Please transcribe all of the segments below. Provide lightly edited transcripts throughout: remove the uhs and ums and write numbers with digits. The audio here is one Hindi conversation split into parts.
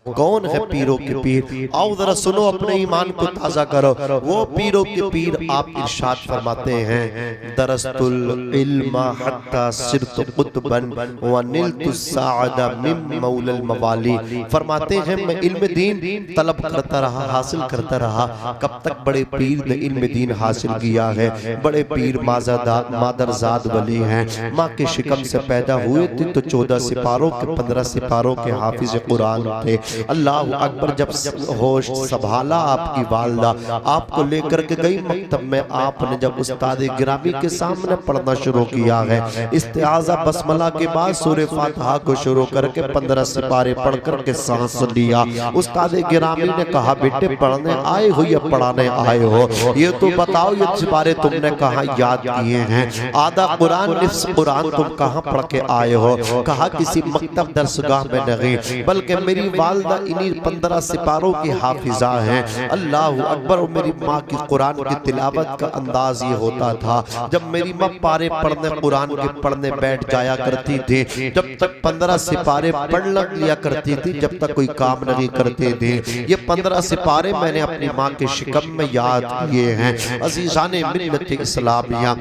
कौन है पीरों के पीर? आओ जरा सुनो, अपने ईमान को ताजा करो। वो पीरों के पीर आप इरशाद फरमाते हैं, दरस्तुल इल्मा हत्ता सिरतु कुतबन व निलतु साअदा मिन मौलल मवाली। फरमाते हैं मैं इल्म दीन तलब करता रहा, हासिल करता रहा। कब तक? बड़े पीर ने इल्म दीन हासिल किया है। बड़े पीर मादरजाद वली हैं। माँ के शिकम से पैदा हुए थे तो 14 सिपारों के 15 सिपारों के हाफिज कुरान थे। अल्लाह अकबर। जब होश संभाला आपकी वालदा आपको लेकर के गई मकतब में, आपने जब उस्ताद गिरामी के सामने पढ़ना शुरू किया है, इस्तिआज़ा बसमला के बाद सूरह फातिहा को शुरू करके 15 सिपारे पढ़ कर के सांस लिया। उस्ताद गिरामी ने कहा, बेटे पढ़ने आए हो या पढ़ाने आए हो? ये तो बताओ, ये सिपारे तुमने कहाँ याद किए हैं? आधा कुरान निफ्स कुरान तुम कहाँ पढ़ के आए हो? कहा किसी मकतब दरसगाह में नहीं, बल्कि मेरी वालदा इन्हीं 15 सिपारों की हाफिजा हैं। अल्लाह अकबर। मेरी माँ की कुरान की तिलावत का अंदाज ये होता था, जब मेरी माँ पारे पढ़ने कुरान के पढ़ने बैठ जाया करती थी, जब तक 15 सिपारे पढ़ लिया करती थी, जब तक कोई काम नहीं करते थे। ये 15 सिपारे मैंने अपनी माँ के शिकम में याद किए हैं। अजीजाने मिल्लत इस्लामिया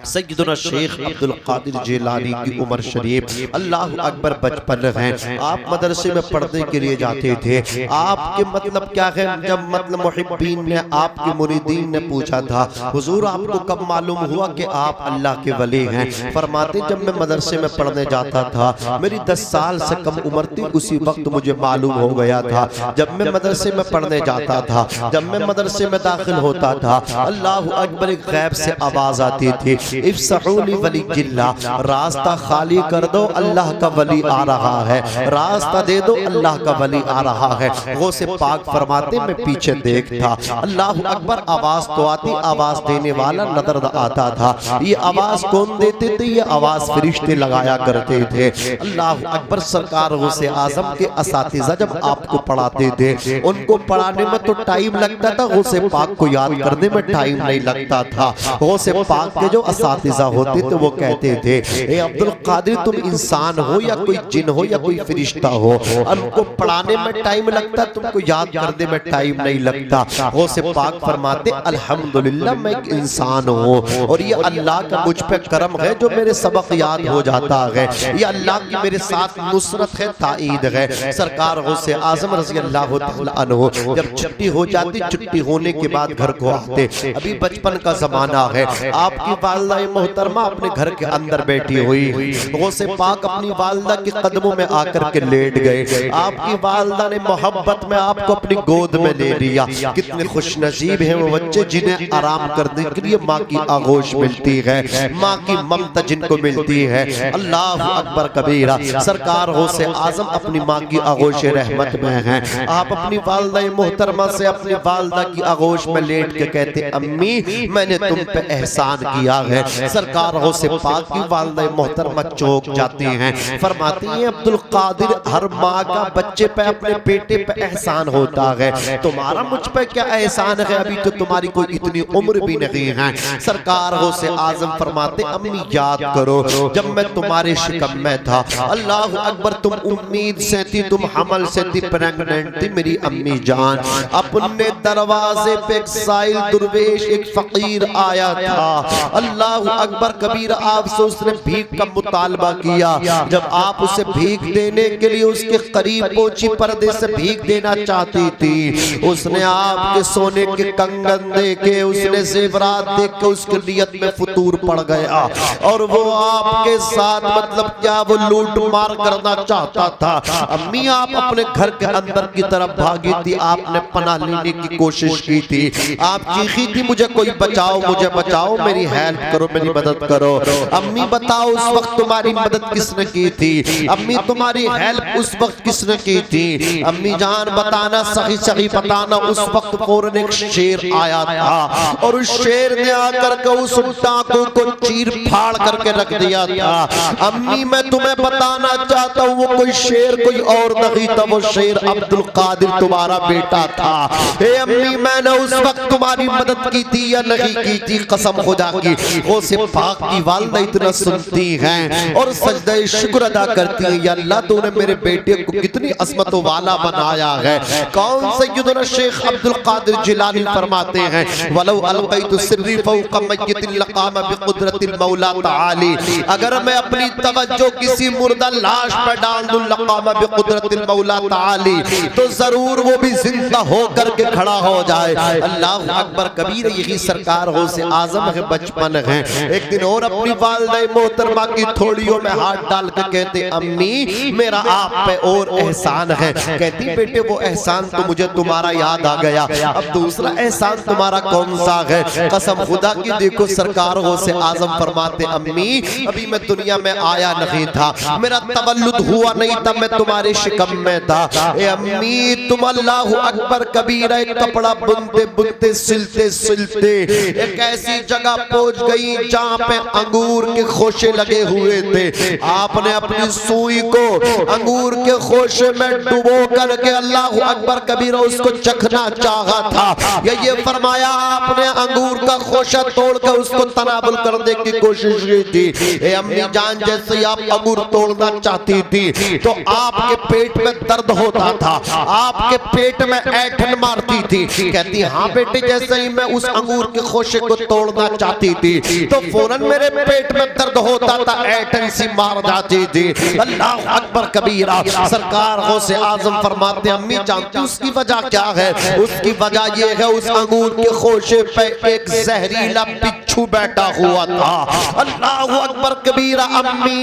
सैयदना शेख अब्दुल कादिर जिलानी की उम्र शरीफ अल्लाह अकबर बचपन है। आप मदरसे में पढ़ने के लिए जाते थे। आपके मतलब क्या है? जब मतलब मुहिब्बीन ने, आपके मुरीदीन ने पूछा था, हुजूर आपको कब मालूम हुआ कि आप अल्लाह के वली हैं? फरमाते जब मैं मदरसे में पढ़ने जाता था, मेरी 10 साल से कम उम्र थी, उसी वक्त मुझे मालूम हो गया था। जब मैं मदरसे में पढ़ने जाता था, जब मैं मदरसे में दाखिल होता था, अल्लाह अकबर, एक गैब से आवाज आती थी, इफ्सहुली वली जिल्ला, रास्ता खाली कर दो, अल्लाह का वली आ रहा है। रास्ता दे दो, अल्लाह का वली आ रहा है। वो से पाक फरमाते मैं पीछे देखता, अल्लाह अकबर। आवाज तो आती, आवाज देने वाला नजर आता था। ये आवाज कौन देते थे? ये आवाज फरिश्ते लगाया करते थे। अल्लाह अकबर। सरकार गौसे आजम के असातिज़ा जब आपको पढ़ाते थे, उनको पढ़ाने में तो टाइम लगता था, गौसे पाक को याद करने में टाइम नहीं लगता था। गौसे पाक के जो असातिज़ा होते थे वो कहते थे, ए अब्दुल कादिर तुम इंसान हो या कोई जिन हो या कोई फरिश्ता हो, उनको पढ़ाने में टाइम लगता, तुमको याद करने में टाइम नहीं लगता। गौसे पाक फरमाते अल्हम्दुलिल्लाह मैं एक इंसान हूँ और ये अल्लाह का मुझ पे करम है जो मेरे सबक याद हो जाता है। ये अल्लाह की मेरे साथ नुसरत है, ताईद है। सरकार गौसे आजम रज़ी अल्लाह तआला अन्हु जब छुट्टी हो जाती, छुट्टी होने के बाद घर को आते, अभी बचपन का जमाना है, आपकी वालिदा मोहतरमा अपने घर के अंदर बैठी हुई, गौसे पाक अपनी वालिदा के कदमों में आकर के लेट गए। आपकी वालिदा ने मोहब्बत में आपको अपनी गोद में ले लिया। कितने खुश नसीब हैं वो बच्चे जिन्हें आराम करने के लिए माँ की आगोश मिलती है, माँ की ममता जिनको मिलती है। अल्लाह अकबर कबीरा। सरकार गौसे आजम अपनी माँ की आगोश रहमत में हैं। आप अपनी वालिदा मोहतरमा से अपनी वालिदा की आगोश में लेट के कहते, अम्मी मैंने तुम पे एहसान किया है। सरकार गौसे पाक की वालिदा मोहतरमा चौंक जाती हैं, फरमाती हैं अब्दुल कादिर, हर माँ का बच्चे पे, अपने बेटे पे एहसान होता है, तुम्हारा मुझ पे क्या एहसान है? अभी तो तुम्हारी कोई इतनी उम्र भी नहीं है। सरकार गौसे आजम फरमाते, अम्मी याद करो जब मैं तुम्हारे शिकम में था, अल्लाह अकबर, तुम उम्मीद से थी, तुम हमल से थी, प्रेग्नेंट थी मेरी अम्मी जान। अपने दरवाजे पे एक साइल दुर्वेश, एक फकीर आया था, अल्लाह अकबर कबीर, आपसे उसने भीख का मुतालबा किया। जब आप उसे भीख देने के लिए उसके करीब पहुंची, पर्दे से भीख देना चाहती थी, उसने आपके सोने के कंगन देके, उसने जेवरात देख के उसकी नियत में फतूर पड़ गया और वो आपके साथ मतलब क्या वो लूट मार करना चाहता था। अम्मी आप अपने घर के अंदर की तरफ भागी थी, आपने पनाह लेने की कोशिश की थी, आप चीखी थी, मुझे कोई बचाओ, मुझे बचाओ, मेरी हेल्प करो, मेरी मदद करो। अम्मी बताओ उस वक्त तुम्हारी मदद किसने की थी? अम्मी तुम्हारी हेल्प उस वक्त किसने की थी? अम्मी जान बताना, सही सही बताना। उस वक्त फौरन एक शेर आया था और उस शेर ने आकर के उस डाकू को चीर फाड़ करके रख दिया था। अम्मी मैं तुम्हें बताना चाहता हूँ, वो कोई शेर कोई और नहीं था, वो शेर अब्दुल कादिर तुम्हारा बेटा था। हे अम्मी मैंने उस वक्त तुम्हारी मदद की थी या नहीं की थी? कसम खुदा की। गौसे पाक की वालिदा इतना सुनती हैं और सजदे शुक्र अदा करती हैं, या अल्लाह तूने मेरे बेटे को कितनी अजमतों वाला बनाया है। कौन सैयदना शेख अब्दुल कादिर जिलानी फरमाते हैं वलौ अलक़ैतु सिर्री फ़ौक़ मय्यतिन लक़ाम बिक़ुदरतिल मौला तआली, अगर मैं अपनी तवज्जो किसी मुर्दा लाश पर डाल दूं लक़ाम बिक़ुदरतिल मौला तआली, तो जरूर वो भी जिंदा हो करके खड़ा हो जाए। अल्लाह अकबर कबीर। यही सरकार हो से आजम है बचपन है। एक दिन और अपनी वालिदा मोहतरमा की थोड़ियों में हाथ डाल के कहते अम्मी मेरा आप पे और एहसान है। कहती बेटे वो एहसान तो मुझे तुम्हारा याद आ गया, अब दूसरा एहसान तुम्हारा कौन सा है? कसम खुदा की देखो सरकार हो से आजम फरमाते अम्मी अभी मैं दुनिया में आया नहीं था, मेरा तवल्लुद हुआ नहीं था, मैं तुम्हारे शिकम में था। ए अम्मी तुम अल्लाह अकबर कबीर कपड़ा बुनते बुनते सिलते सिलते एक ऐसी जगह पहुंच गई जहां पे अंगूर के खोशे लगे हुए थे। आपने अपनी सुई को अंगूर के खोशे में डुबो करके अल्लाह अकबर कबीर उसको चखना चाहा था। ये फरमाया आपने अंगूर का खोशा तोड़कर उसको तनाबुल करने की कोशिश की थी। ए अम्मी जान जैसे आप अंगूर तोड़ना चाहती थी तो आपके पेट में दर्द होता था, आपके पेट में ऐंठन मारती थी। कहती हाँ बेटे जैसे ही मैं उस अंगूर के खोशे को तोड़ना चाहती थी तो फौरन मेरे पेट में दर्द होता था, ऐंठन सी मार जाती थी। अल्लाह अकबर कबीरा। सरकार हो से आजम फरमाते अम्मी जानती उसकी वजह क्या है? उसकी वजह ये है उस अंगूर के खोशे पे एक जहरीला बिच्छू बैठा हुआ था। अल्लाह अकबर कबीरा। अम्मी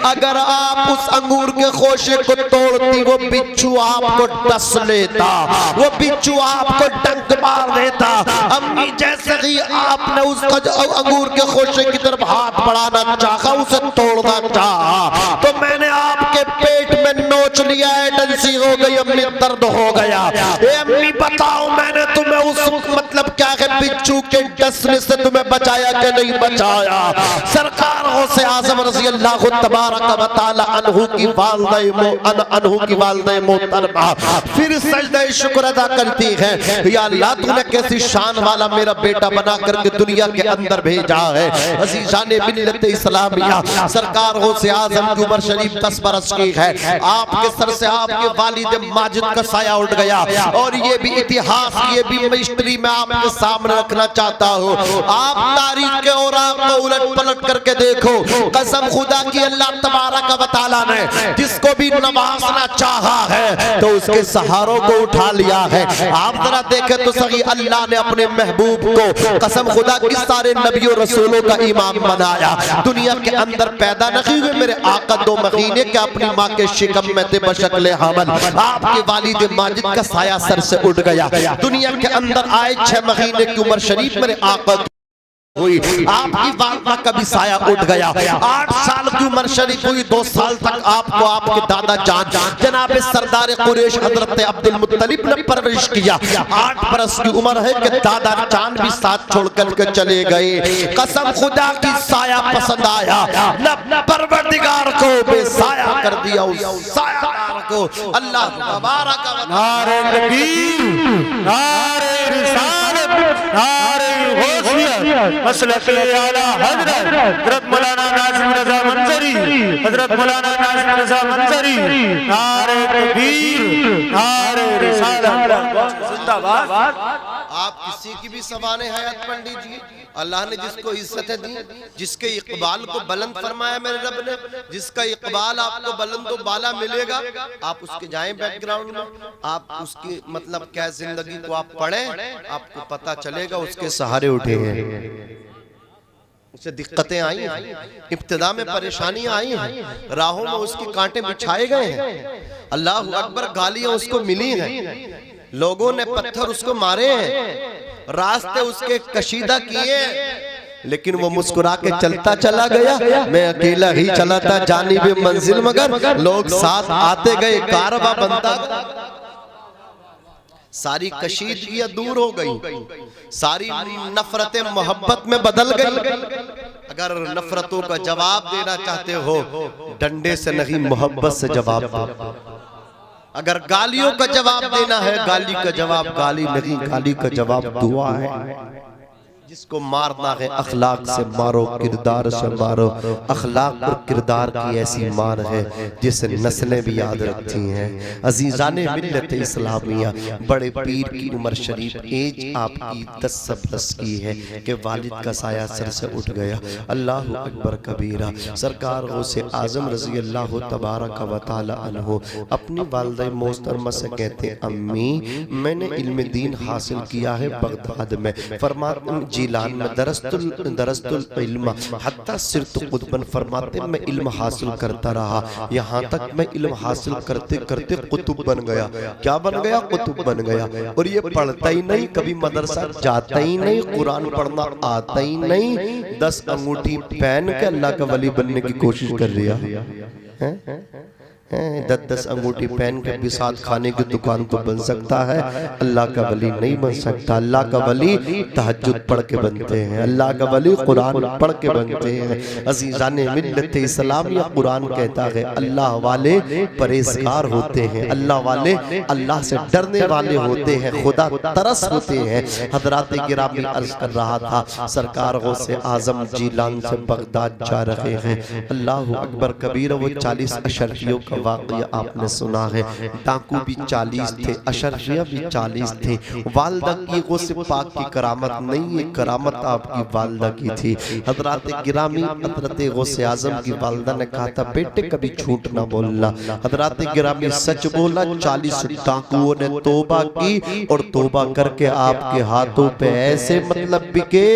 अगर आप उस अंगूर के खोशे को तोड़ती वो बिच्छू आपको डस लेता, वो बिच्छू आपको डंक मार देता। अम्मी जैसे ही आपने उस अंगूर के खोशे की तरफ हाथ बढ़ाना चाहा, उसे तोड़ना चाहा, तो मैंने आपके पेट में नोच लिया, एडेंसी हो गई, अम्मी दर्द हो गया। ए अम्मी बताओ मैंने तुम्हें उस मतलब क्या है बिच्छू के डसने से तुम्हें बचाया कि नहीं बचाया? सरकार हो से आज़म रज़ी अल्लाह तबारक व तआला अन्हु की वालिदा मोहतरमा फिर सजदा शुक्र अदा करती है, या अल्लाह तूने कैसी शान वाला मेरा बेटा बना करके दुनिया के अंदर भेजा है। अज़ीज़ाने मिल्लत इस्लामिया। सरकार हो से आज़म की उम्र शरीफ 10 बरस की है। आपके सर से आपके वालिद माजिद का साया उठ गया और ये भी इतिहास, ये भी मिस्ट्री में आपके सामने रखना चाहता हूँ। आप तारीख के और आपको उलट पलट करके देखो। कसम खुदा की अल्लाह तबारक व तआला ने जिसको भी नवाजना चाहा है तो उसके सहारों को उठा लिया है। आप जरा देखें तो सही अल्लाह ने अपने महबूब को कसम खुदा की सारे नबियों रसूलों का इमाम बनाया। दुनिया के अंदर पैदा नहीं हुए मेरे आका 2 महीने के अपनी माँ के शिकम में थे बशक्ल हमल। आपके वालिद माजिद का साया सर से उठ गया। दुनिया के अंदर आए 6 महीने की उम्र शरीफ मेरे आका हुई, आपकी वालिदा का भी साया उठ गया। 8 साल की उम्र शरीफ हुई, 2 साल तक आपको आपके दादा जान जनाब सरदार कुरैश हजरत अब्दुल मुत्तलिब ने परवरिश किया। 8 बरस की उम्र है कि दादा जान भी साथ छोड़ करके चले गए। कसम खुदा की साया पसंद आया, न परवरदिगार को बेसाया कर दिया उस सायादार को। अल्लाह तबारक व तआला। नारे तकबीर, नारे रिसालत, नारे गौसियत, मसलक आला हजरत मौलाना नाज़िम रज़ा मंजरी, हजरत मौलाना नाज़िम रज़ा मंजरी। नारे तकबीर, नारे रिसालत, जिंदाबाद। आप किसी की भी सवाने हयात पढ़ लीजिए। अल्लाह ने जिसको इज्जत दी, जिसके इकबाल को बुलंद फरमाया मेरे रब ने, जिसका इकबाल आपको बुलंद व बाला मिलेगा, आप उसके जाएं बैकग्राउंड में, आप उसकी मतलब क्या जिंदगी को आप पढ़ें, आपको पता चलेगा उसके सहारे उठे हैं, उसे दिक्कतें आई हैं, इब्तिदा में परेशानियां आई हैं, राहों में उसके कांटे बिछाए गए हैं। अल्लाह अकबर, गालियां उसको मिली हैं, लोगों ने पत्थर उसको मारे हैं, रास्ते उसके कशीदा किए, लेकिन वो मुस्कुरा के चलता चला गया। मैं अकेला ही चला था जानिबे मंजिल, मगर लोग साथ आते गए, कारवा बनता गया। सारी कशीदगियां दूर हो गई, सारी नफरतें मोहब्बत में बदल गई। अगर नफरतों का जवाब देना चाहते हो, डंडे से नहीं मोहब्बत से जवाब दो। अगर गालियों का जवाब देना है, गाली का जवाब गाली नहीं, गाली का जवाब दुआ है। जिसको मारना है अखलाक से मारो, किरदार से मारो। अखलाक और किरदार की ऐसी मार है जिसे नस्लें भी याद रखती हैं। अजीज़ाने मिल्लत इस्लामिया, बड़े पीर की उम्र शरीफ एज आपकी 10 बरस की है कि वालिद का साया सर से उठ गया। अल्लाह अकबर कबीरा। सरकार गौसे आजम रज़ी अल्लाह तबारक व तआला अन्हु अपनी वालिदा मोहतरमा से कहते, अम्मी मैंने इल्म दीन हासिल किया है बगदाद में, फरमाते जिलान में दरस्तुल इल्म हत्ता सिरतु कुतुबन, फरमाते मैं इल्म हासिल करता रहा यहाँ तक मैं इल्म हासिल करते करते कुतुब बन गया। क्या बन गया? कुतुब बन गया। और ये पढ़ता ही नहीं, कभी मदरसा जाता ही नहीं, कुरान पढ़ना आता ही नहीं, 10 अंगूठी पहन के अल्लाह का वली बनने की कोशिश कर रहा है। 10 अंगूठी पहन के भी साथ खाने की दुकान तो बन सकता है, अल्लाह का वली नहीं बन सकता। अल्लाह का वली तहज्जुद पढ़ के बनते हैं, अल्लाह का वली कुरान पढ़ के बनते हैं। अजीज़ाने मिल्लत इस्लामिया, कुरान कहता है अल्लाह वाले परहेज़गार होते हैं, अल्लाह वाले अल्लाह से डरने वाले होते हैं, खुदा तरस होते हैं। हज़रात गिरामी अर्ज़ कर रहा था, सरकार गौसे आज़म जिलान से बगदाद जा रहे हैं। अल्लाह अकबर कबीर। वो 40 अशरफियों का वाक़या आपने सुना है। डाकू भी 40 थे, अशरफिया भी 40 थे। वालदा की गौसे पाक की करामत नहीं, ये करामत आपकी वालदा की थी। हज़रात गिरामी हज़रत गौसे आज़म की वालदा ने कहा था, बेटे कभी झूठ ना बोलना। हज़रात गिरामी सच बोला। 40 डाकुओं ने तौबा की और तौबा करके आपके हाथों पे ऐसे मतलब बिके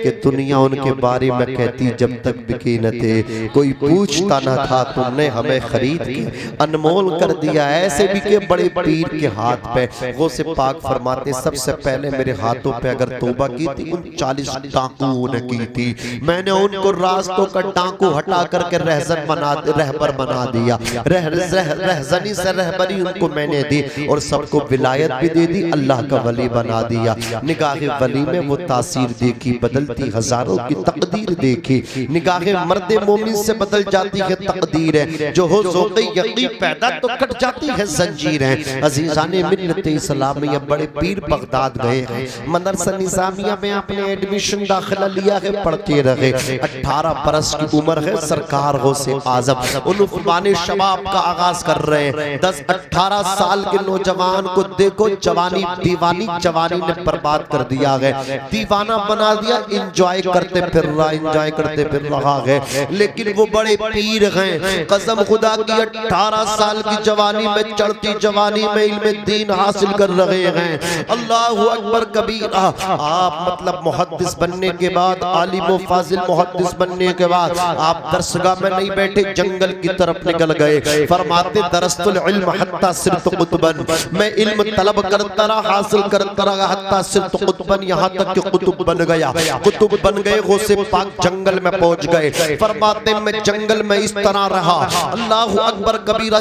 कि दुनिया उनके बारे में कहती जब तक बिके न थे, कोई पूछता न था, तुमने हमें खरीद के अनमोल कर दिया। ऐसे भी के बड़े पीर के हाथ पे गौसे पाक फरमाते, सबसे पहले मेरे हाथों पे अगर तौबा की थी उन 40 डाकुओं ने की थी। मैंने उनको रास्तों का डाकू हटा करके रहबर बना दिया। रहजनी से रहबरी उनको मैंने दी और सबको विलायत भी दे दी, अल्लाह का वली बना दिया। निगाहे वली में वो तासीर देखी, बदलती हजारों की तकदीर देखी। निगाहे मर्दे मोमिन से बदल जाती है तकदीर है, जो हो यकीन पैदा तो कट जाती है जंजीरें। अजीज़ाने मिल्लत इस्लामिया, बड़े पीर बगदाद गए हैं। मदरसा निज़ामिया में आपने एडमिशन दाखिला लिया है, पढ़ते रहे। 18 बरस की उम्र है। सरकार गौसे आज़म उन्फ़ाने शबाब का आगाज कर रहे हैं। 10-18 साल के नौजवान को देखो, जवानी दीवानी जवानी ने बर्बाद कर दिया है, दीवाना बना दिया। इंजॉय करते फिर रहा, इंजॉय करते फिर रहा है। लेकिन वो बड़े पीर हैं, कसम खुदा की 18 साल की जवानी में, चढ़ती जवानी में इल्म दीन हासिल कर रहे हैं। अल्लाहु अकबर कबीरा। आप मतलब मुहद्दिस बनने के बाद, आलिम व फाजिल मुहद्दिस बनने के बाद आप दरसगाह में नहीं बैठे, जंगल की तरफ निकल गए। फरमाते दरस्तुल इल्म हत्ता सिरतु कुतुबन, मैं इल्म तलब करता रहा, हासिल करता रहा, हत्ता सिरतु कुतुबन, यहाँ तक कि कुतुब बन गया। कुतुब बन गए, गौसे पाक जंगल में पहुंच गए। फरमाते मैं जंगल में इस तरह रहा, अल्लाहु अकबर कबीरा,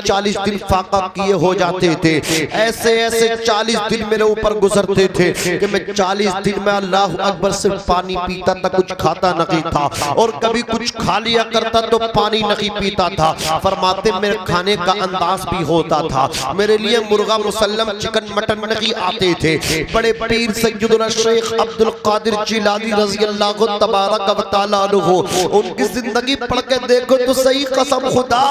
40 दिन फाका किए हो जाते थे। ऐसे 40 दिन मेरे ऊपर गुजरते थे कि मैं 40 दिन में अल्लाहु अकबर सिर्फ पानी पीता था, कुछ खाता नहीं था। और कभी कुछ खा लिया करता तो पानी नहीं पीता था। फरमाते मेरे खाने का अंदाज भी होता था, मेरे लिए मुर्गा मुसल्लम चिकन मटन नहीं आते थे। बड़े पीर सैयदुना शेख अब्दुल कादिर जिलानी रज़ी अल्लाहु तबारक व तआला अन्हु, उनकी जिंदगी पढ़ के देखो तो सही, कसम खुदा।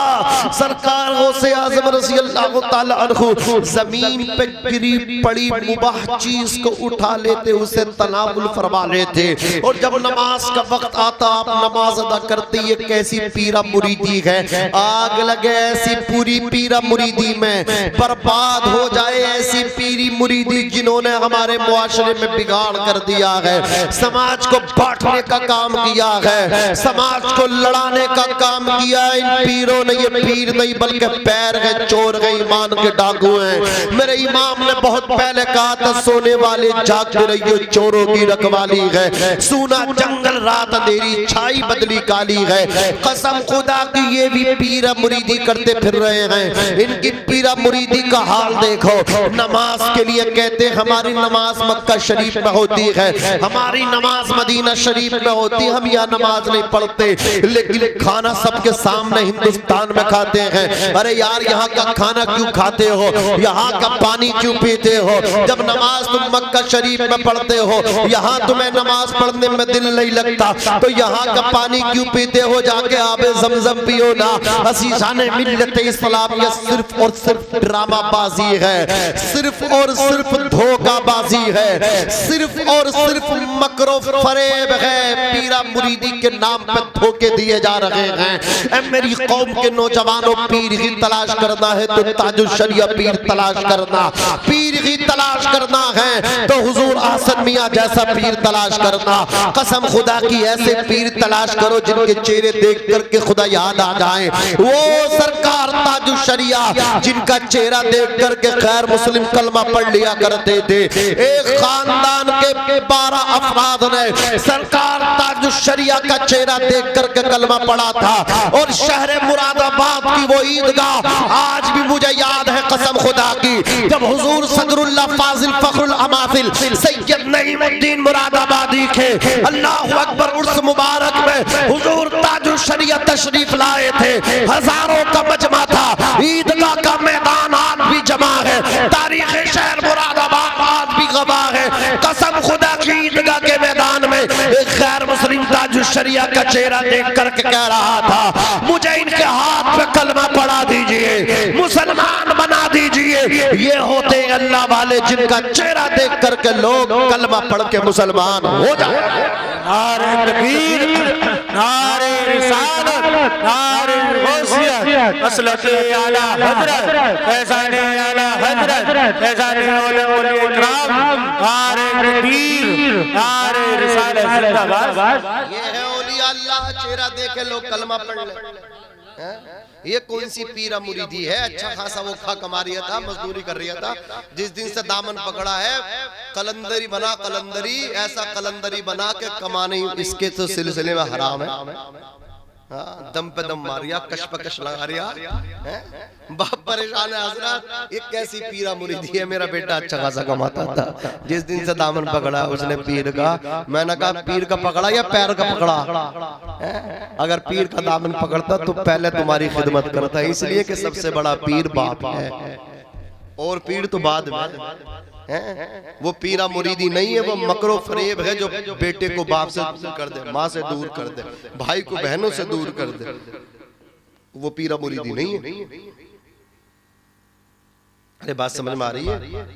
सरकार गौसे आज़म रज़ी अल्लाहु तआला अन्हु जमीन पे गिरी पड़ी मुबाह चीज को उठा लेते, उसे तनावुल फरमा लेते। और जब नमाज का वक्त आता, आप नमाज अदा करते। ये कैसी पीरा मुरीदी है, आग लगे ऐसी पूरी पीरा मुरीदी में, बर्बाद हो जाए ऐसी पीरी मुरीदी जिन्होंने हमारे मुआशरे में बिगाड़ कर दिया है, समाज को बांटने का काम किया है, समाज को लड़ाने का काम किया। इन पीरों ने, ये पीर नहीं बल्कि पैर है, चोर है, ईमान के डाकू हैं। मेरे इमाम ने बहुत पहले कहा था, सोने वाले जागते रहिए, चोरों की रखवाली है। सूना जंगल रात अंधेरी, छाई बदली काली है। कसम खुदा की ये भी पीरा मुरीदी करते फिर रहे हैं। इनकी पीरा मुरीदी का हाल देखो, नमाज के लिए कहते हैं हमारी नमाज मक्का शरीफ में होती है, हमारी नमाज मदीना शरीफ में होती है, हम यहाँ नमाज नहीं पढ़ते, लेकिन खाना सबके सामने हिंदुस्तान में खाते हैं। अरे यार यहाँ का खाना क्यों खाते हो, यहाँ का पानी क्यों पीते हो? जब नमाज तुम मक्का शरीफ में पढ़ते हो, यहाँ तुम्हें नमाज पढ़ने में दिल नहीं लगता, तो यहाँ का पानी क्यों पीते हो? जाके आबे ज़मज़म पियो ना। अज़ीज़ाने मिल्लत इस्लाम ये सिर्फ और सिर्फ ड्रामाबाजी है, सिर्फ और सिर्फ धोखाबाजी है, सिर्फ और सिर्फ मकरो फरेब है। पीरा मुरीदी के नाम पे धोखे दिए जा रहे हैं। मेरी कौम के नौजवानों, पीर ही तलाश करना है तो ताजुल शरिया पीर तलाश करना, पीर ही तलाश करना है तो हुजूर आसन मियां जैसा पीर तलाश करना। कसम खुदा की ऐसे पीर तलाश करो जिनके चेहरे देख करके खुदा याद आ जाए। वो सरकार ताजुल शरिया जिनका चेहरा देख करके खैर मुस्लिम कलमा पढ़ लिया करते थे। एक खानदान के 12 अफराद ने सरकार ताजुल शरिया का चेहरा देख करके कलमा पढ़ा था। और शहर मुरादाबाद की वो ईदगाह आज भी मुझे याद है कसम खुदा की, जब हुजूर सदरुल्लाह फाजिल फखरुल अमाफिल सैयद नईमुद्दीन मुरादाबादी के अल्लाहु अकबर उर्स मुबारक में हुजूर ताजुल शरिया तशरीफ लाए थे। हजारों का मजमा था, ईदगाह का मैदान आज भी जमा है, तारीख शहर मुरादाबाद आज भी गवाह है। कसम खुदा की ईदगाह के मैदान में एक गैर मुस्लिम ताजुल शरिया का चेहरा देख करके कह रहा था, मुझे इनके हाथ पे कलमा पढ़ा दीजिए, मुसलमान बना दीजिए। ये होते हैं अल्लाह वाले जिनका चेहरा देख करके लोग कलमा पढ़ के मुसलमान हो जाए। नारे तकबीर, नारे रिसालत, नारे गौसियत, मसलके आला हजरत, फैज़ाने आला हजरत, फैज़ाने औलिया इकराम, नारे तकबीर, नारे रिसालत जिंदाबाद। ये है औलिया अल्लाह, चेहरा देखे लोग कलमा पढ़ ले। ये कौन सी पीरा मुरीदी है? अच्छा खासा वो खा कमा रहा था, मजदूरी कर रहा था, जिस दिन से दामन पकड़ा है कलंदरी बना, कलंदरी ऐसा कलंदरी बना के कमाने इसके तो सिलसिले में हराम है। हाँ, दम पे दम मारिया, कश पकश लगा रिया है। बाप परेशान है हजरत, ये कैसी पीरा मुरीदी है? मेरा बेटा अच्छा खासा कमाता था, जिस दिन से दामन पकड़ा उसने पीर का, मैंने कहा पीर का पकड़ा या पैर का पकड़ा? अगर पीर का दामन पकड़ता तो पहले तुम्हारी खिदमत करता, इसलिए कि सबसे बड़ा पीर बाप है और पीर तो बाद में है। वो पीरा मुरीदी नहीं है, वो मकरो फरेब है जो बेटे को बाप से दूर कर दे, माँ से दूर कर दे, भाई को बहनों से दूर कर दे। वो पीरा मुरीदी नहीं है। अरे बात समझ में आ रही है?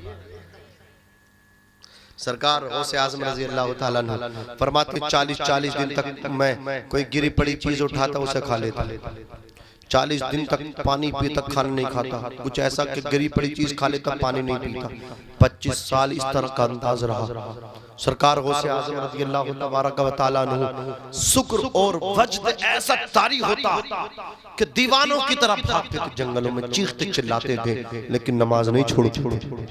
सरकार गौसे आज़म रज़ी अल्लाह ताला अन्हु फरमाते 40 दिन तक मैं कोई गिरी पड़ी चीज उठाता उसे खा लेता, 40 दिन तक पानी पी तक खाना नहीं खाता, कुछ ऐसा कि गिरी पड़ी चीज खा लेता पानी नहीं पीता। 25 साल इस तरह का अंदाज रहा। सरकार गौसे आज़म रज़ी अल्लाह तबारक व तआला अन्हु शुक्र और वजद ऐसा तारी होता कि दीवानों की तरह भागते थे, जंगलों में चीखते चिल्लाते थे, लेकिन नमाज नहीं छोड़ते।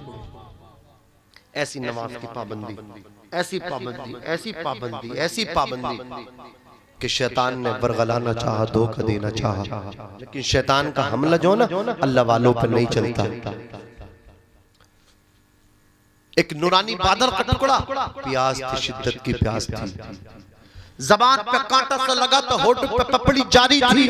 ऐसी नमाज की पाबंदी, ऐसी पाबंदी, ऐसी पाबंदी, ऐसी पाबंदी कि शैतान ने बरगलाना चाहा, धोखा देना चाहा, लेकिन शैतान का हमला जो ना अल्लाह वालों पर नहीं चलता। एक नूरानी बादल का टुकड़ा, प्यास थी, शिद्दत की प्यास थी, जबान पे कांटा सा लगा तो होठ पे पपड़ी जारी थी,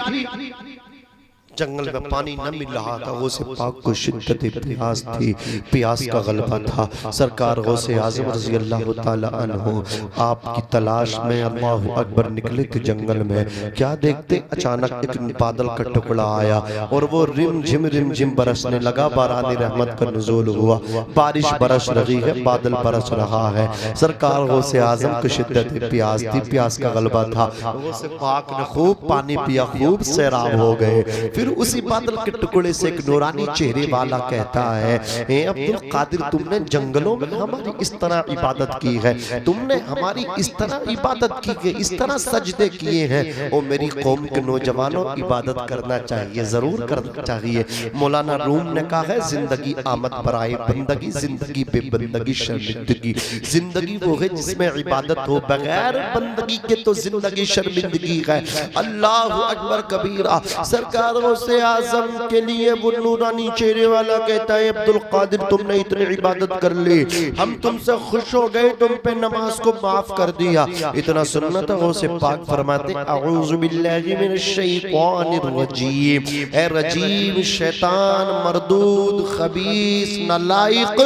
जंगल में पानी न मिल रहा था, वो से पाक को शिद्दत प्यास थी, प्यास का गलबा था। सरकार गौसे आज़म रज़ी अल्लाह ताला अन्हु आपकी तलाश में अल्लाहु अकबर निकले थे जंगल में। क्या देखते, अचानक एक बादल का टुकड़ा आया और वो रिम झिम बरसने लगा। बारानी रहमत का नुज़ूल हुआ, बारिश बरस रही है, बादल बरस रहा है। सरकार गौसे आज़म को शिद्दत प्यास थी, प्यास का गलबा था, वो से पाक ने खूब पानी पिया, खूब सैराब हो गए। फिर उसी बादल के टुकड़े से एक नूरानी चेहरे वाला कहता है, हे अब्दुल कादिर, तुमने जंगलों में हमारी इस तरह इबादत की है, तुमने हमारी इस तरह इबादत की है, इस तरह सजदे किए हैं। और मेरी कौम के नौजवानों, इबादत करना चाहिए, जरूर करना चाहिए। मौलाना रूम ने कहा है, जिंदगी आमद पर आए बंदगी, जिंदगी बेबंदगी शर्मिंदगी। जिंदगी वो है जिसमें इबादत हो, बगैर बंदगी के तो जिंदगी शर्मिंदगी है। अल्लाह अकबर कबीरा। सरकार गौसे आजम के लिए वो नूरानी चेहरे वाला कहता है, अब्दुल कादिर तुमने इतनी इबादत कर ली, हम तुमसे खुश हो गए, तुम पे नमाज को माफ कर दिया। इतना सुनना था गौसे पाक फरमाते, अऊज़ु बिल्लाहि मिनश शैतानिर रजीम, ए रजीम शैतान मरदूद खबीस नालायक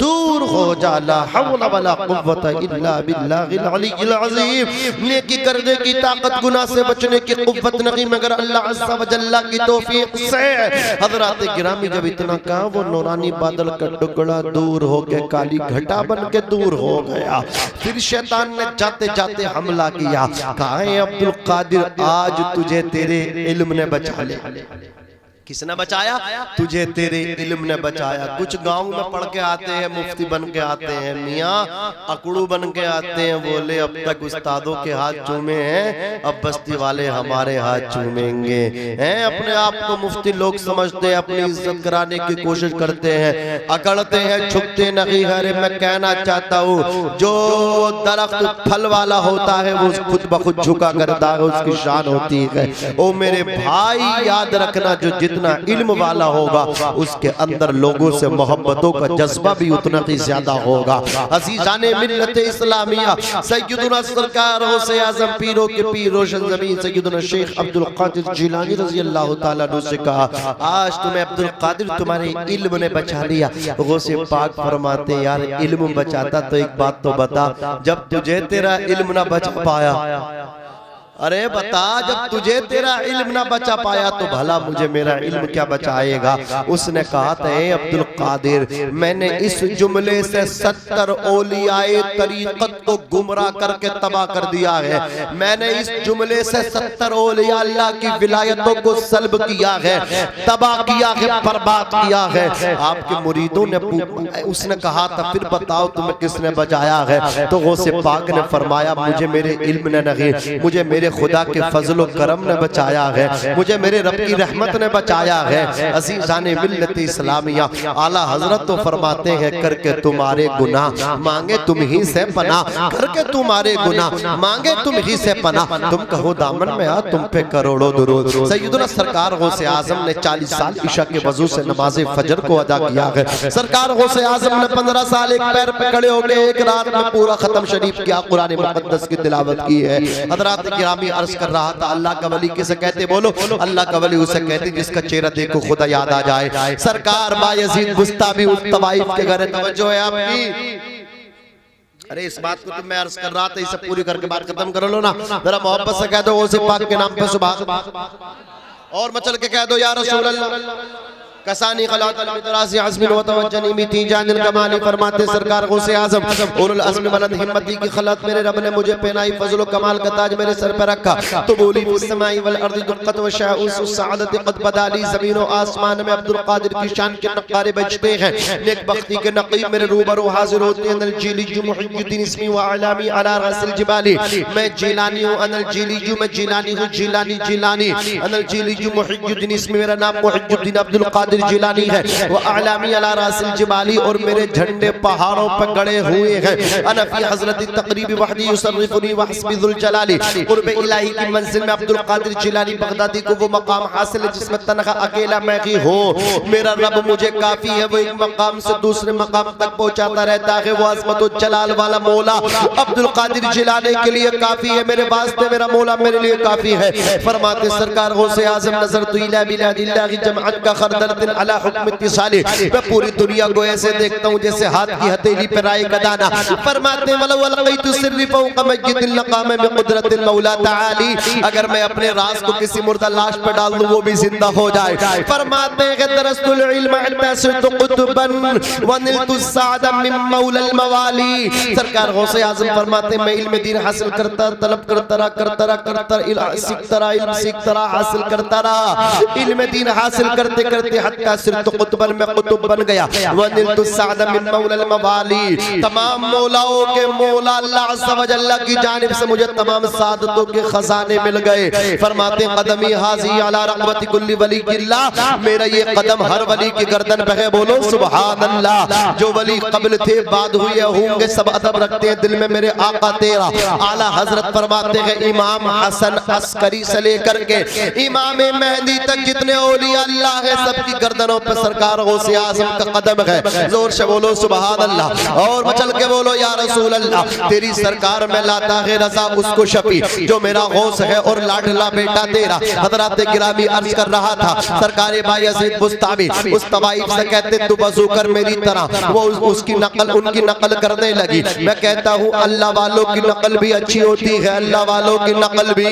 दूर हो जा, ला हौला वला कुव्वता इल्ला बिल्लाहिल अलीय्यिल अज़ीम। नेकी करने की ताकत, गुनाह से बचने की कुव्वत नहीं मगर अल्लाह अज़्ज़ा व जल्ला की तौफीक से। हज़रात गिरामी जब इतना कहा, वो नूरानी बादल का टुकड़ा दूर हो के काली घटा बन के दूर हो गया। फिर शैतान ने जाते जाते हमला किया, कहा है अब्दुल कादिर आज तुझे तेरे इल्म ने बचा लिया। किसने बचाया? तुझे तेरे इल्म ने बचाया। कुछ गांव में पढ़ के आते हैं, मुफ्ती बन के आते हैं, मियाँ अकड़ू बन के आते हैं, बोले अब तक उस्तादों के हाथ चूमे हैं, अब बस्ती वाले हमारे हाथ चूमेंगे। हैं अपने आप को मुफ्ती लोग समझते हैं, अपनी इज्जत कराने की कोशिश करते हैं, अकड़ते हैं, झुकते नहीं। अरे मैं कहना चाहता हूँ, जो दरख्त फल वाला होता है वो खुद ब खुद झुका करता है, उसकी शान होती है। ओ मेरे भाई याद रखना, जो जितना इल्म वाला होगा उसके अंदर लोगों से मोहब्बतों का जज्बा भी उतना ही ज्यादा होगा। अज़ीज़ाने मिल्लत इस्लामिया सैयदुना सरकार गौसे आज़म पीरों के पीर रोशन ज़मीन सैयदुना शेख अब्दुल कादिर जिलानी रज़ी अल्लाह ताला अन्हु से कहा, आज तुम्हें अब्दुल कादिर तुम्हारे इल्म ने बचा लिया। गौसे पाक फरमाते, यार इल्म बचाता तो एक बात तो बता, जब तुझे तेरा इल्म ना बचा पाया, अरे बता, जब तुझे तेरा इल्म ना बचा पाया तो भला मुझे मेरा इल्म क्या बचाएगा। उसने कहा था, अब्दुल कादिर मैंने इस जुमले से 70 औलियाए तरीक़त को गुमराह करके तबाह कर दिया है। मैंने इस जुमले से 70 औलिया अल्लाह की विलायतों को सल्ब किया है, तबाह किया है, बर्बाद किया है। आपके मुरीदों ने उसने कहा था, फिर बताओ तुम्हें किसने बचाया है? तो गौसे पाक ने फरमाया, मुझे मेरे इल्म ने नहीं, मुझे मेरे खुदा के फजलो करम ने बचाया है, मुझे मेरे रब की रहमत ने बचाया है। अज़ीज़ाने मिल्लत इस्लामिया आला हजरत तो फरमाते हैं, करके तुम्हारे गुनाह मांगे तुम ही से पना, करके तुम्हारे गुनाह मांगे तुम ही से पना। तुम कहो दामन में आ, तुम पे करोड़ों दुरूद। सैयदुना सरकार गौसे आजम ने 40 साल ईशा के वजू से नमाज़े फजर को अदा किया है। सरकार गौसे आजम ने 15 साल एक पैर पे खड़े होकर एक रात में पूरा खत्म शरीफ किया, कुरान मुक़द्दस की तिलावत की है। हज़रात गिरामी अर्ज कर रहा था, अल्लाह का वली किसे कहते? बोलो, अल्लाह का वली उसे कहते जिसका चेहरा देखो खुदा याद आ जाए। सरकार बायज़ीद बुस्तामी उस तवाइफ के घर, तवज्जो है आपकी। अरे इस बात को तो मैं अर्ज कर रहा था, इसे पूरी करके बात खत्म कर लो ना। जरा मोहब्बत से कह दो गौसे पाक के नाम पे सुभान, और मचल के कह दो या रसूल अल्लाह। कसानी खलातल मितरासी अज़्मिन व तवज्जनी मिती जानिल कमाली। फरमाते सरकार गौसे आज़म, उलुल अज़्म बुलंद हिम्मती की खलत मेरे रब ने मुझे पहनाई, फज़ल कमाल का ताज मेरे सर पर रखा। तो बोली फिस समाई वल अर्ज़ दुक़्क़त व शाउस सआदत क़द बदाली। ज़मीन व आसमान में अब्दुल कादिर की शान के नक्कारे बजते हैं, नेक बख्ती के नक़ीब मेरे रूबरू हाज़िर होते हैं। अनल जीली मुहिद्दीन इस्मी व अलामी अला रसिल जिबाली। मैं जिलानी हूँ, अनल जीली मैं जिलानी हूँ, जिलानी जिलानी। अनल जीली मुहिद्दीन इस्मी, मेरा नाम मुहिद्दीन अब्दुल कादिर जिलानी है। वो आलामी अला रासिल जिबाली, और मेरे झंडे पहाड़ों पर गड़े हुए हैं। अना फी हज़रत तक़रीब वहदी युसर्रिफुनी व हस्बी ज़ुल जलाली। क़ुर्ब इलाही की मंजिल में अब्दुल कादिर जिलानी बगदादी को वो मकाम हासिल है जिसमें तनहा अकेला मैं ही हूँ। मेरा रब मुझे काफी है, वो एक मकाम से दूसरे मकाम तक पहुँचाता रहता है। वो अज़मत व जलाल वाला मौला अब्दुल कादिर जिलानी के लिए काफी है, मेरे वास्ते मेरा मौला मेरे लिए काफी है। फरमाते सरकार गौसे आज़म, नज़र तो इला बिलादिल्लाहि जमअन का खरदरत अला हुक्म इत्तिसाली। मैं पूरी दुनिया को ऐसे देखता हूँ जैसे हाथ की हथेली पर आए का दाना। फरमाते हैं वलौ अलक़ैतु सिर्री फौक़ मस्जिदिल लक़ाम बिक़ुदरतिल मौला तआली। अगर मैं अपने राज को किसी मुर्दा लाश पर डाल दूं वो भी जिंदा हो जाए। फरमाते हैं दरस्तुल इल्म हत्ता सिरतु क़ुतबन व निलतु सअद मिन मौलल मवाली। सरकार गौसे आज़म फरमाते हैं, मैं इल्म दीन हासिल करता, तलब करता रहा, इल्म सीखता रहा, हासिल करता रहा। इल्म दीन हासिल करते करते हत्ता सिरत कुतुबन में कुतुब बन गया। वनिलतु साद मिन मौलल मवाली, तमाम मौलाओं के मौला अल्लाह अज़्ज़ व जल्ल की जानिब से मुझे तमाम सादतों के खजाने मिल गए। फरमाते कदमी हाजी अला रक़बति कुल्ली वली किल्लाह, मेरा ये कदम हर वली की गर्दन पे है। बोलो सुभान अल्लाह। जो वली कब्ल थे बाद हुए होंगे सब अदब रखते हैं दिल में मेरे आका तेरा। आला हजरत फरमाते हैं इमाम हसन अस्करी से लेकर के इमाम मेहदी तक जितने औलिया अल्लाह है सबकी गर्दनों पे सरकार गौसे आज़म का कदम है। जोर से बोलो सुभान अल्लाह और मचल के बोलो या रसूल अल्लाह। तेरी सरकार में लाता है रजा उसको शफी जो मेरा गौस है और लाडला बेटा तेरा। हजरत गिरामी अर्ज कर रहा था सरकार बायज़ीद बुस्तामी उस तवाइफ से कहते तू वज़ू कर मेरी तरह, वो उसकी नकल उनकी नकल करने लगी। मैं कहता हूँ अल्लाह वालों की नकल भी अच्छी होती है, अल्लाह वालों की नकल भी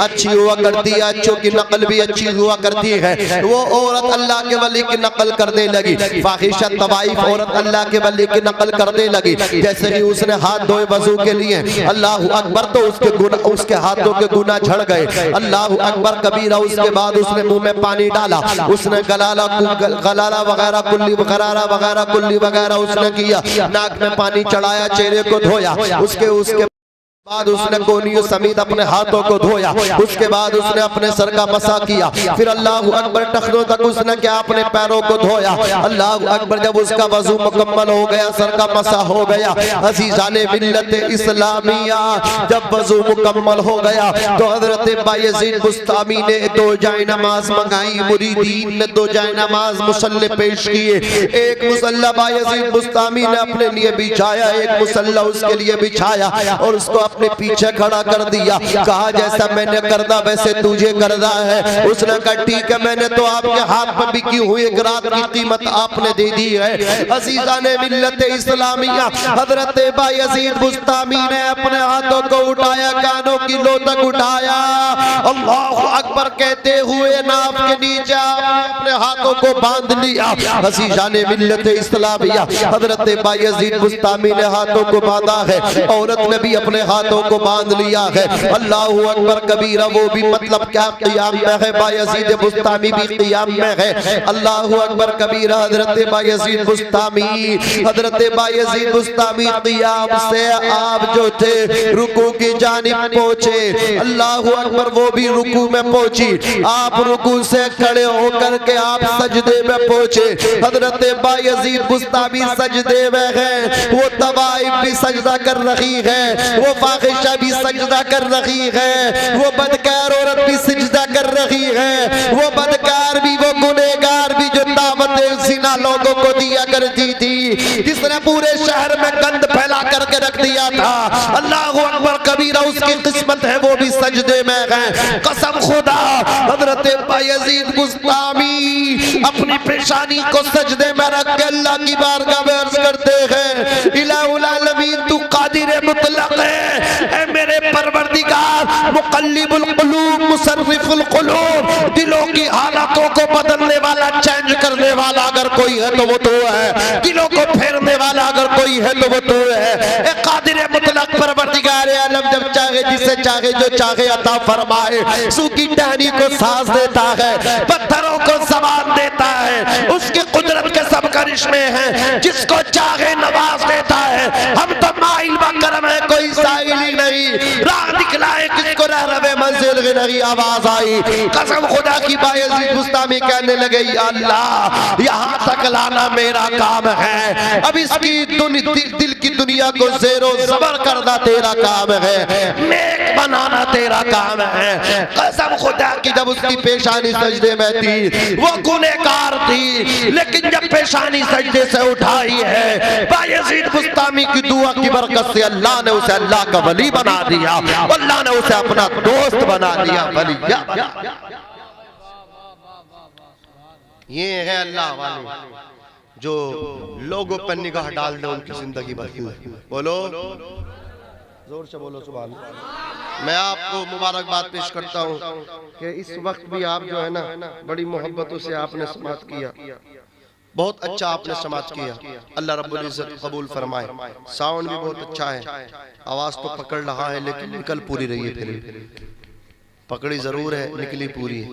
अच्छी हुआ करती है, अच्छों की नकल भी अच्छी हुआ करती है। वो औरत अल्लाह के वली की नकल करने लगी, फाहिशा तवाइफ औरत अल्लाह के वली की नकल करने लगी। जैसे ही उसने हाथ धोए वजू के लिए अल्लाह अकबर तो उसके हाथों के गुनाह झड़ गए। अल्लाह अकबर कबीरा। उसके बाद उसने मुंह में पानी डाला, उसने गलाला वगैरह कुल्ली वगैरह उसने किया, नाक में पानी चढ़ाया, चेहरे को धोया। उसके बाद उसने कोनियों समेत अपने हाथों को धोया। उसके बाद उसने अपने सर का मसा किया। फिर अल्लाह अकबर टखनों तक उसने क्या अपने पैरों को धोया। अल्लाह अकबर जब उसका वजू मुकम्मल हो गया, सर का मसा हो गया, अज़ीज़ाने मिल्लत इस्लामिया जब वजू मुकम्मल हो गया तो हजरत बायज़ीद बुस्तामी ने दो जाए नमाज मंगाई। मुरीदीन ने दो जाए नमाज मुसल्ले पेश किए। एक मुसल्ला बायज़ीद बुस्तामी ने अपने लिए बिछाया, एक मुसल्ला उसके लिए बिछाया और उसको अपने पीछे खड़ा कर दिया। कहा जैसा मैंने करना वैसे तुझे करना है। उसने कहा ठीक है, मैंने तो आपके हाथ में बिकी हुई एक रात की कीमत आपने दे दी है। अज़ीज़ाने मिल्लत इस्लामिया हजरत बायज़ीद बुस्तामी ने अपने हाथों को उठाया, कानों की लो तक उठाया, अल्लाहु अकबर कहते हुए नाप के नीचे अपने हाथों को बांध लिया। अज़ीज़ाने मिल्लत इस्लामिया हजरत बायज़ीद बुस्तामी ने हाथों को बांधा है, औरत ने भी अपने हाथों को बांध लिया है। अल्लाहु अकबर कबीरा। वो भी मतलब क्या क़ियाम में है, बायज़ीद बुस्तामी भी क़ियाम में है। अल्लाहु अकबर कबीरा। हजरत बायज़ीद बुस्तामी क़ियाम से आप जो थे रुकू की जानिब पहुंचे। अल्लाहु अकबर। वो भी रुकू में पहुंची, आप रुकू से खड़े होकर के आप सजदे में पहुंचे। हजरत बायज़ीद बुस्तामी सजदे में है, वो तवाइफ भी सजदा कर रही है, वो फाहिशा भी सजदा कर रही है, वो बदकार औरत भी सजदा कर रही है, वो बदकार भी वो गुनहगार भी जो दावत ज़िना लोगों को दिया करती थी, जिसने पूरे शहर में गंद फैला करके रख दिया था। अल्लाहु अकबर कबीरा। उसकी किस्मत है वो भी सजदे में है। कसम खुदा हजरत बायज़ीद बुस्तामी अपनी पेशानी को सजदे में रख के अल्लाह की बारगाह में अर्ज़ करते हैं इलाहुल आलमीन तू कादिर मुतलक है, मेरे परवरदिगार मुक़ल्लिबुल क़ुलूब मुसर्रिफुल क़ुलूब, दिलों की हालतों को बदलने वाला, चेंज करने वाला अगर कोई है तो वो तो है, दिलों को फेरने वाला अगर कोई है तो वो तो है। कादिर मुतलक परवरदिगार आलम जब चाहे जिसे चाहे जो चाहे अता फरमाए। सूखी टहनी को सांस देता है, पत्थरों को ज़बान देता है, उसकी कुदरत के सब करिश्मे हैं, जिसको चाहे नवाज देता है। हम तो माइल बकरम है, कोई साइल ही नहीं, राह दिखलाए किसको रह रवे मंजिल की नहीं। आवाज आई कसम खुदा की। बायज़ीद बुस्तामी कहने लगे अल्लाह यहाँ तक लाना मेरा काम है, अब इसकी दिल की दुनिया को ज़ेरो ज़बर करना तेरा काम है, नेक बनाना तेरा काम है। कसम खुदा की जब उसकी पेशानी सजदे में थी वो गुनहगार थी, लेकिन जब पेशानी सजदे से उठाई है बायज़ीद बुस्तामी की दुआ की बरकत से अल्लाह ने उसे अल्लाह का वली बना दिया, अल्लाह ने उसे अपना दोस्त बना दिया। वली ये है अल्लाह वाले जो लोगों पर निगाह डाल दे उनकी जिंदगी बदल। बोलो जोर से बोलो सुभान अल्लाह। मैं आपको मुबारकबाद पेश करता हूँ कि इस वक्त भी आप जो है ना बड़ी मोहब्बतों से आपने समात किया, बहुत अच्छा आपने समात किया। अल्लाह रब्बुल इज्जत कबूल फरमाए। साउंड भी बहुत अच्छा है, आवाज तो पकड़ रहा है लेकिन निकल पूरी रही है। फिर पकड़ी जरूर है, निकली पूरी है।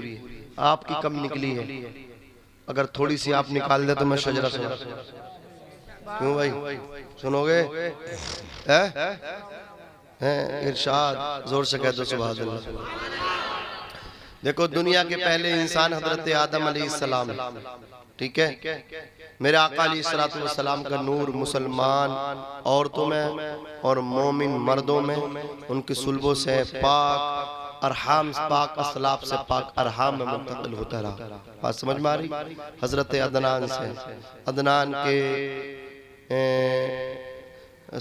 आपकी कम निकली है, अगर थोड़ी सी आप निकाल दे तो मैं शजरा सुना। क्यों भाई, सुनोगे? इरशाद, जोर से कह दो सुभान अल्लाह। देखो, दुनिया के पहले इंसान हजरत आदम अलैहिस्सलाम, ठीक है? मेरे आका अलैहिस्सलाम का नूर मुसलमान औरतों में और मोमिन मर्दों में उनकी सुल्बों से पाक अरहाम, पाक असलाफ से पाक अरहाम में मुंतकिल होता रहा। बात समझ में आ रही? हजरत अदनान से, अदनान के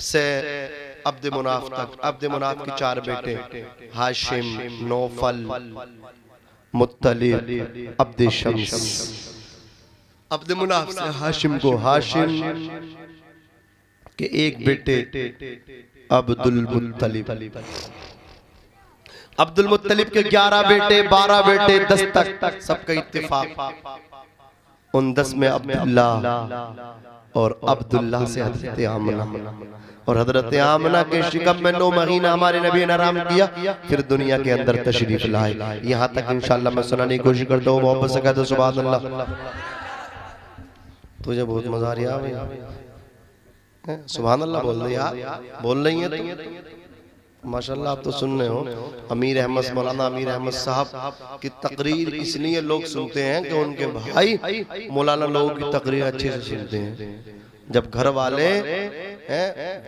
से अब्द मुनाफ तक, अब्द मुनाफ के 4 बेटे हाशिम, नौफल, मुत्तलिब, अब्द शम्स। अब्द मुनाफ से हाशिम को, हाशिम के 1 बेटे अब्दुल मुत्तलिब, अब्दुल मुत्तलिब के 11 बेटे, 12 बेटे, 10 तक सबका इत्तिफाक उन 10 में अब्दुल्ला और अब्दुल्ला से हजरत आमना, और हजरत आमना के शिकम में 9 महीना हमारे नबी ने आराम किया, फिर दुनिया के अंदर तशरीफ लाए। यहाँ तक इंशाअल्लाह मैं सुनाने की कोशिश करता हूँ, मोहब्बत से कहते सुभान अल्लाह। तुझे बहुत मजा आ रहा है, सुभान अल्लाह बोल रही यार, बोल रही है तुम, माशाल्लाह आप तो सुन रहे हो। अमीर अहमद, मौलाना अमीर अहमद साहब की तकरीर इसलिए लोग सुनते हैं कि उनके भाई मौलाना लोगों की तकरीर अच्छे से सुनते हैं। जब घर वाले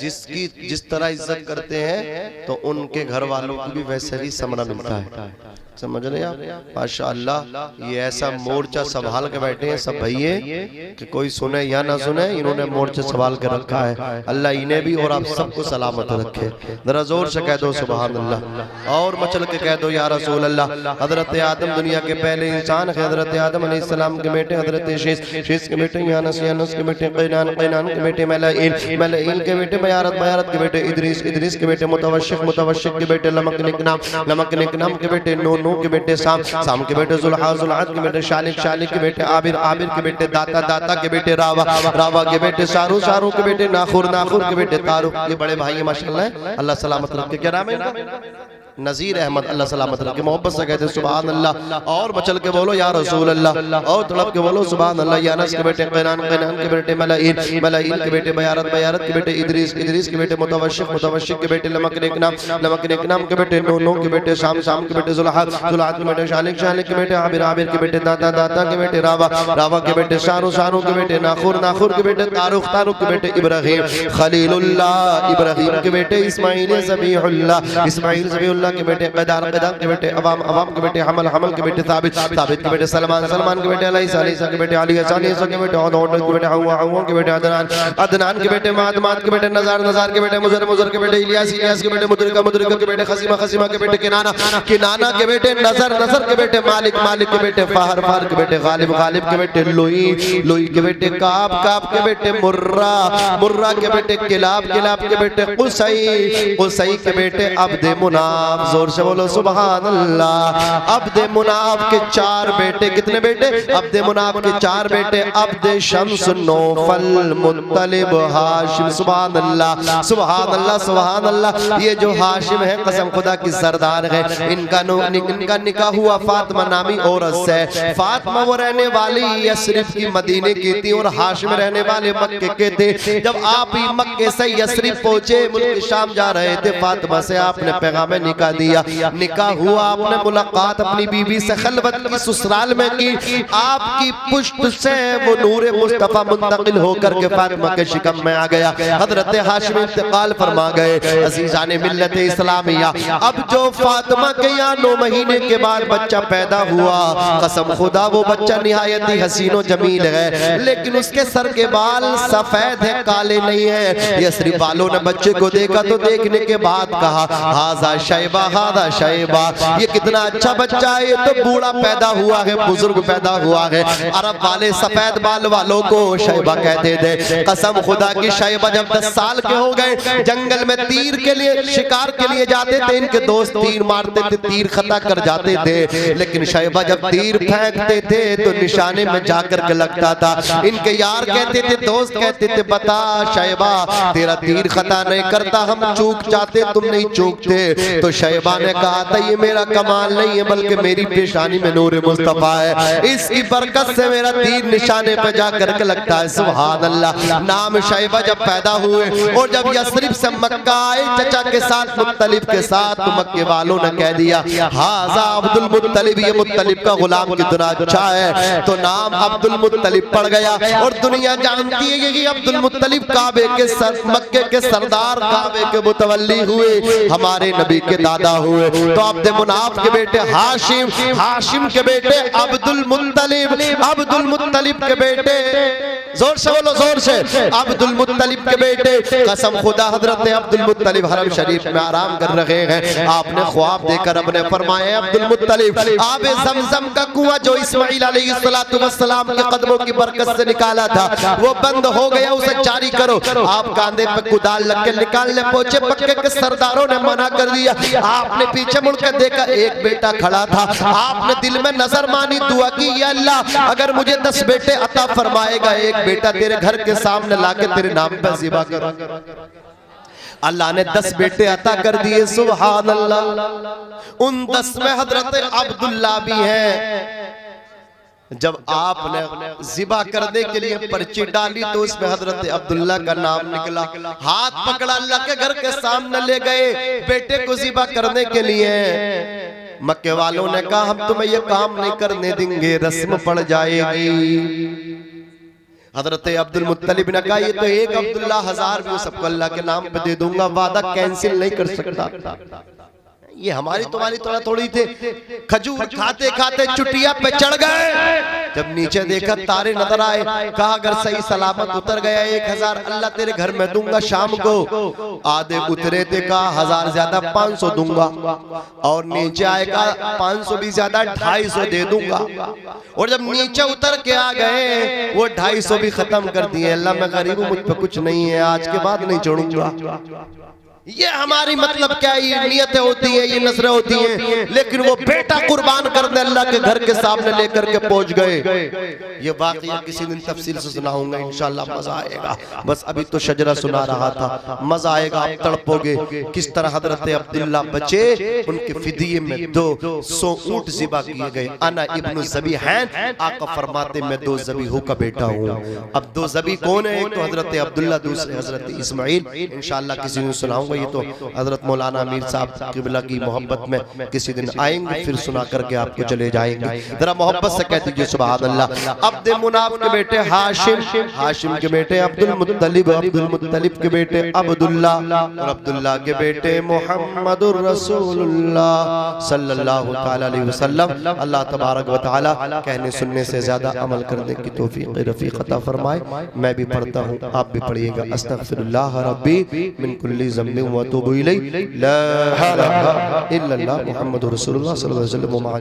जिसकी जिस तरह इज्जत करते हैं तो उनके घर वालों को भी वैसे ही समरा मिलता है। समझ रहे आप? माशाअल्लाह, ये ऐसा मोर्चा संभाल के बैठे हैं सब भैये कि कोई सुने या ना सुने, इन्होंने मोर्चा संभाल के रखा है। अल्लाह इन्हें भी और आप सबको सलामत रखे। जरा जोर से कह दो सुभान अल्लाह, और मचल के कह दो या रसूल अल्लाह। हजरत आदम दुनिया के पहले इंसान है। हजरत आदम अलैहिस्सलाम के बेटे हजरत शीश के बेटे यानस के बेटे कैनान के बेटे मलाइन के बेटे बयारत के बेटे इदरीस के बेटे मुतवश्शिक के बेटे लमक निकनाम के बेटे नूह के बेटे साम के बेटे जुल्हाद के बेटे शालिक के बेटे आबिर के बेटे दाता के बेटे रावा के बेटे शारू के बेटे नाखुर के बेटे तारुक। ये बड़े भाई है माशाल्लाह, अल्लाह सलामत रखे। क्या नाम है? नजीर अहमद, अल्लाह सलामत रखे। मोहब्बत से कहते सुभान अल्लाह, और बचल के बोलो या रसूल अल्लाह, और तड़प के बोलो सुभान अल्लाह। यानस के बेटे कैनान के बेटे मलाइन के बेटे बयारत के बेटे इदरीस के बेटे मुतवश्शिक के बेटे लमक निकनाम के बेटे नूह के बेटे शाम के बेटे जुल्हाद के बेटे शालिक के बेटे आबिर के बेटे दाता के बेटे रावा के बेटे शारू के बेटे नाखुर के बेटे तारुक के बेटे इब्राहिम खलीलुल्लाह, इब्राहिम के बेटे इस्माइल ज़बीहुल्लाह के बेटे क़दार के बेटे अवाम के बेटे हमल के बेटे साबित के बेटे सलमान के बेटे अलैसा के बेटे अली के बेटे औद के बेटे हवा के बेटे अदनान के बेटे माद के बेटे नज़ार के बेटे मुज़र के बेटे इलियास के बेटे मुदरिका के बेटे खसीमा के बेटे किनाना के बेटे नज़र के बेटे मालिक के बेटे फहर के बेटे गालिब के बेटे लोई के बेटे काब के बेटे मुर्रा के बेटे किलाब के बेटे कुसई के बेटे अब्द मुनाफ। जोर से बोलो सुभान अल्लाह। अब्द मुनाफ के 4 बेटे, कितने बेटे? अब्द मुनाफ के 4 बेटे अब्द शम्स, नौफल, मुत्तलिब, हाशिम। सुभान अल्लाह सुभान अल्लाह सुभान अल्लाह। ये जो हाशिम है कसम खुदा की सरदार है। इनका निकाह हुआ फातिमा नामी औरत से। फातिमा वो रहने वाली यस्रिब की मदीने की थी और हाशिम रहने वाले मक्के के थे। जब आप ही मक्के से यस्रिब पहुंचे, मुल्क शाम जा रहे थे, फातिमा से आपने पैगाम निकाह दिया। निकाह हुआ, आपने मुलाकात अपनी बीवी से खलवत की, ससुराल में की। आपकी पुष्ट से वो नूर मुस्तफा मुंतकिल होकर के फातिमा के शिकम में आ गया। हजरत हाशिम इंतकाल फरमा गए। अजीजाने मिल्लत इस्लामिया, अब जो फातिमा के यहाँ 9 महीने के बाद बच्चा पैदा हुआ, कसम खुदा वो बच्चा निहायत ही हसीनो जमील है, लेकिन उसके सर के बाल सफेद है, काले नहीं है। यस्रिब वालों ने बच्चे को देखा तो देखने के बाद कहा हाजा शैबा, ये कितना अच्छा बच्चा है, ये तो बूढ़ा पैदा हुआ है, बुजुर्ग पैदा हुआ है। अरब वाले सफेद बाल वालों को शैबा कहते थे। कसम खुदा की शैबा जब 10 साल के हो गए, जंगल में तीर के लिए शिकार के लिए जाते थे, इनके दोस्त तीर मारते थे, तीर खता कर जाते थे, लेकिन शैबा जब तीर फेंकते थे तो निशाने में जाकर के लगता था। इनके यार कहते थे, दोस्त कहते थे, बता शैबा तेरा तीर खता नहीं करता, हम चूक जाते तुम नहीं चूकते। तो शैबा ने कहा था ये मेरा कमाल नहीं है बल्कि मेरी पेशानी में नूर मुस्तफा है, इसकी बरकत से मेरा तीर निशाने पे जा करके लगता है। सुभान अल्लाह। नाम शैबा जब पैदा हुए और जब यसरिब से मक्का आए चचा के साथ मुत्तलिब के साथ, तो मक्के वालों ने कह दिया हाजा अब्दुल मुत्तलिब, ये मुत्तलिब का गुलाम कितना अच्छा है, तो नाम अब्दुल मुत्तलिब पड़ गया। और दुनिया जानती है कि अब्दुल मुत्तलिब काबे के मक्के के सरदार, काबे के मुतवल्ली हुए, हमारे नबी के दादा हुए। तो अब्द मुनाफ के बेटे हाशिम, हाशिम के बेटे अब्दुल मुत्तलिब, अब्दुल मुत्तलिब के बेटे, जोर से बोलो जोर से, अब्दुल मुत्तलिब के बेटे। कसम खुदा हजरत अब्दुल मुत्तलिब हरम शरीफ में आराम कर रहे हैं, आपने ख्वाब देखकर अपने फरमाया अब्दुल मुत्तलिब आबे ज़मज़म का कुआं जो इस्माइल अलैहिस्सलातु वस्सलाम के कदमों की बरकत से निकाला था वो बंद हो गया, उसे जारी करो। आप कांधे पे कुदाल लग के निकालने पहुंचे, मक्के के सरदारों ने मना कर दिया। आपने पीछे मुड़कर देखा एक बेटा खड़ा था, आपने दिल में नजर मानी, दुआ की या अल्लाह अगर मुझे 10 बेटे अता फरमाएगा, एक बेटा तेरे घर के सामने लाके तेरे नाम पर ज़िबा करूंगा। अल्लाह ने 10 बेटे अता कर दिए। सुभान अल्लाह। उन 10 में हजरत अब्दुल्ला भी हैं। जब आपने ज़िबा करने के लिए पर्ची डाली तो उसमें हजरत अब्दुल्ला का नाम निकला। हाथ पकड़ा, अल्लाह के घर के सामने ले गए बेटे को ज़िबा करने के लिए। मक्के वालों ने कहा हम तुम्हें ये काम नहीं करने देंगे, रस्म पड़ जाएगी। हजरत अब्दुल मुत्तलिब ने कहा ये तो एक अब्दुल्ला 1000 भी सबको अल्लाह के नाम पे दे दूंगा, वादा कैंसिल नहीं कर सकता। ये हमारी तुम्हारी थोड़ा थोड़ी थे। खजूर खाते खाते चुटिया पे चढ़ गए, जब नीचे देखा तारे नजर आए, कहा अगर सही सलामत उतर गया 1000 अल्लाह तेरे घर में दूंगा शाम को। आधे उतरे थे, कहा 1000 ज्यादा 500 दूंगा, और नीचे आएगा 500 भी ज्यादा 250 दे दूंगा। और जब नीचे उतर के आ गए वो 250 भी खत्म कर दिए। अल्लाह मैं गरीब हूं, मुझ पे कुछ नहीं है, आज के बाद नहीं छोड़ूंगा। ये हमारी मतलब क्या है, ये नियतें होती है, ये नजरें होती हैं। लेकिन वो बेटा कुर्बान करने अल्लाह के घर के सामने लेकर के पहुंच गए। ये वाकया किसी दिन तफसील से सुनाऊंगा इंशाअल्लाह, मजा आएगा। बस अभी तो शजरा सुना रहा था, मजा आएगा, आप तड़पोगे किस तरह हजरत अब्दुल्ला बचे, उनके फिदिये में 200 ऊंट ज़िबा किए गए। अना इब्नु ज़बीहैन, आका फरमाते मैं 2 ज़बीहों का बेटा हूँ। अब 2 ज़बी कौन है, एक तो हजरत अब्दुल्ला, दूसरे हजरत इस्माइल। इंशाअल्लाह किसी दिन सुनाऊंगा। ये तो हजरत मौलाना अमीर साहब किबला की मोहब्बत में किसी दिन आएंगे, फिर सुना करके आपको चले जाएंगे। जरा मोहब्बत से कह दीजिए सुभान अल्लाह। अब्द मुनाफ के बेटे हाशिम, हाशिम के बेटे अब्दुल मुत्तलिब, अब्दुल मुत्तलिब के बेटे अब्दुल्ला, और अब्दुल्ला के बेटे मुहम्मदुर रसूलुल्लाह सल्लल्लाहु तआला अलैहि वसल्लम। अल्लाह तबारक व तआला कहने सुनने से ज्यादा अमल करने की तौफीक रफीक अता फरमाए। मैं भी पढ़ता हूँ, आप भी पढ़िएगा। अस्तगफिरुल्लाह रब्बी मिन कुल्ली ज़म्बिन व अतूबु इलैहि, ला इलाहा इल्लल्लाह मुहम्मदुर रसूलुल्लाह सल्लल्लाहु अलैहि वसल्लम।